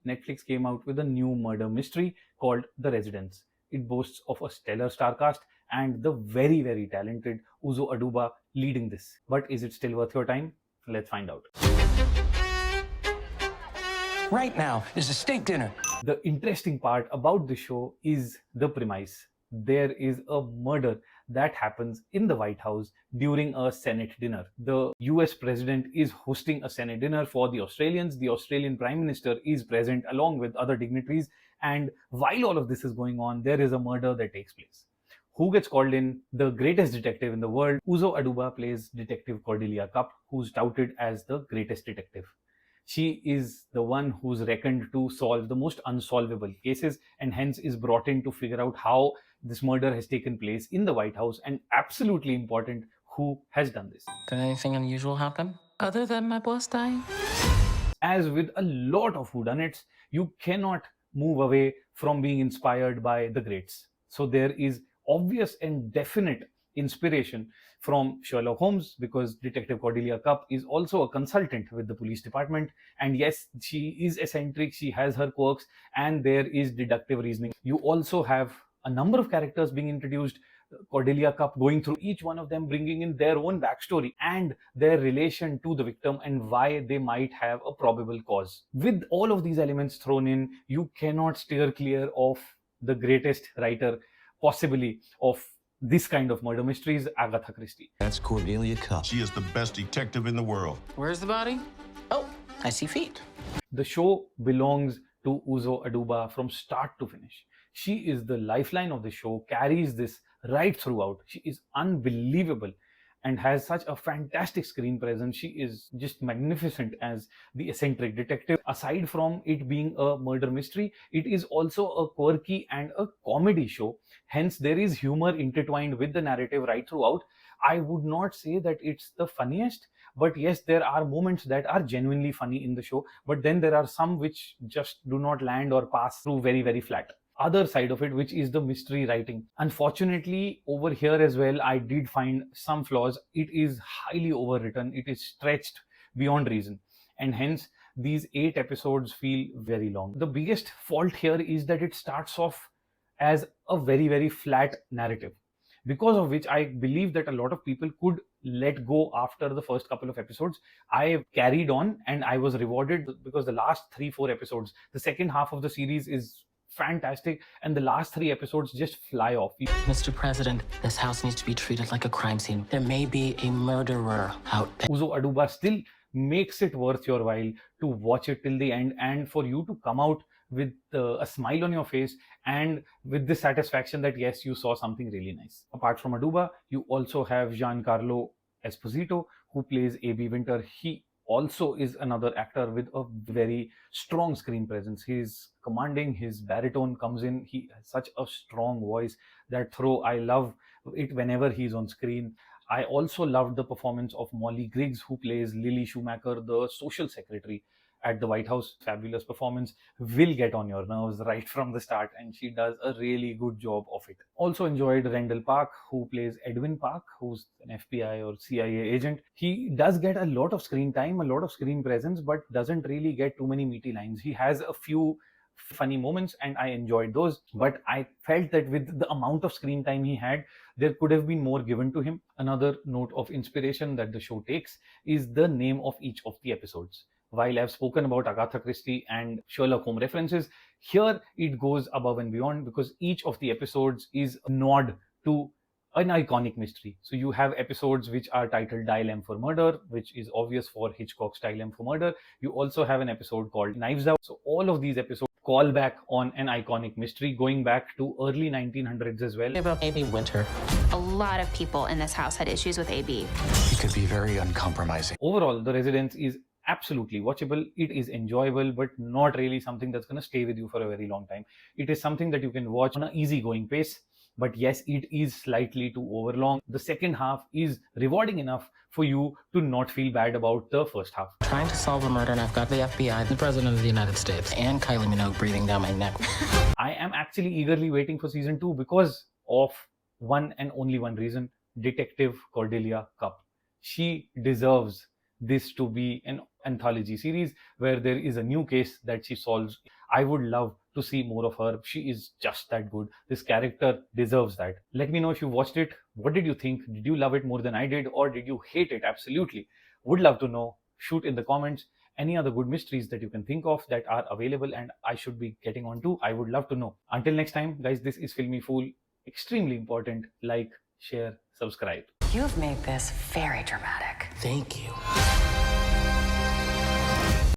Netflix came out with a new murder mystery called The Residence. It boasts of a stellar star cast and the very, very talented Uzo Aduba leading this. But is it still worth your time? Let's find out. Right now is a steak dinner. The interesting part about the show is the premise. There is a murder that happens in the White House during a Senate dinner. The US president is hosting a Senate dinner for the Australians. The Australian Prime Minister is present along with other dignitaries. And while all of this is going on, there is a murder that takes place. Who gets called in? The greatest detective in the world. Uzo Aduba plays Detective Cordelia Cupp, who's touted as the greatest detective. She is the one who's reckoned to solve the most unsolvable cases and hence is brought in to figure out how this murder has taken place in the White House, and absolutely important, who has done this. Did anything unusual happen other than my boss dying? As with a lot of whodunits, you cannot move away from being inspired by the greats. So there is obvious and definite inspiration from Sherlock Holmes, because Detective Cordelia Cupp is also a consultant with the police department. And yes, she is eccentric, she has her quirks, and there is deductive reasoning. You also have a number of characters being introduced, Cordelia Cupp going through each one of them, bringing in their own backstory and their relation to the victim and why they might have a probable cause. With all of these elements thrown in, you cannot steer clear of the greatest writer possibly of this kind of murder mysteries, Agatha Christie. That's Cordelia Cupp. She is the best detective in the world. Where's the body? Oh, I see feet. The show belongs to Uzo Aduba from start to finish. She is the lifeline of the show, carries this right throughout. She is unbelievable and has such a fantastic screen presence. She is just magnificent as the eccentric detective. Aside from it being a murder mystery, it is also a quirky and a comedy show. Hence, there is humor intertwined with the narrative right throughout. I would not say that it's the funniest, but yes, there are moments that are genuinely funny in the show, but then there are some which just do not land or pass through very, very flat. Other side of it, which is the mystery writing. Unfortunately, over here as well, I did find some flaws. It is highly overwritten. It is stretched beyond reason. And hence, these 8 episodes feel very long. The biggest fault here is that it starts off as a very, very flat narrative, because of which I believe that a lot of people could let go after the first couple of episodes. I carried on and I was rewarded because the last 3-4 episodes, the second half of the series is fantastic, and the last 3 episodes just fly off. Mr. President, this house needs to be treated like a crime scene. There may be a murderer out there. Uzo Aduba still makes it worth your while to watch it till the end, and for you to come out with a smile on your face and with the satisfaction that yes, you saw something really nice. Apart from Aduba, you also have Giancarlo Esposito, who plays A.B. Winter. He also is another actor with a very strong screen presence. He's commanding, his baritone comes in, he has such a strong voice. That throw, I love it whenever he's on screen. I also loved the performance of Molly Griggs, who plays Lily Schumacher, the social secretary at the White House. Fabulous performance, will get on your nerves right from the start, and she does a really good job of it. Also enjoyed Randall Park, who plays Edwin Park, who's an FBI or CIA agent. He does get a lot of screen time, a lot of screen presence, but doesn't really get too many meaty lines. He has a few funny moments and I enjoyed those, but I felt that with the amount of screen time he had, there could have been more given to him. Another note of inspiration that the show takes is the name of each of the episodes. While I've spoken about Agatha Christie and Sherlock Holmes references, here it goes above and beyond, because each of the episodes is a nod to an iconic mystery. So you have episodes which are titled Dial M for Murder, which is obvious for Hitchcock's Dial M for Murder. You also have an episode called Knives Out. So all of these episodes call back on an iconic mystery going back to early 1900s as well. About A.B. Winter. A lot of people in this house had issues with A.B. He could be very uncompromising. Overall, The Residence is absolutely watchable. It is enjoyable, but not really something that's going to stay with you for a very long time. It is something that you can watch on an easygoing pace. But yes, it is slightly too overlong. The second half is rewarding enough for you to not feel bad about the first half. Trying to solve a murder, and I've got the FBI, the President of the United States, and Kylie Minogue breathing down my neck. I am actually eagerly waiting for season 2 because of one and only one reason: Detective Cordelia Cupp. She deserves this to be an anthology series where there is a new case that she solves. I would love to see more of her. She is just that good. This character deserves that. Let me know if you watched it. What did you think? Did you love it more than I did, or did you hate it absolutely? Would love to know. Shoot in the comments any other good mysteries that you can think of that are available and I should be getting on to. I would love to know. Until next time, guys, this is Filmy Fool. Extremely important. Like, share, subscribe. You've made this very dramatic. Thank you.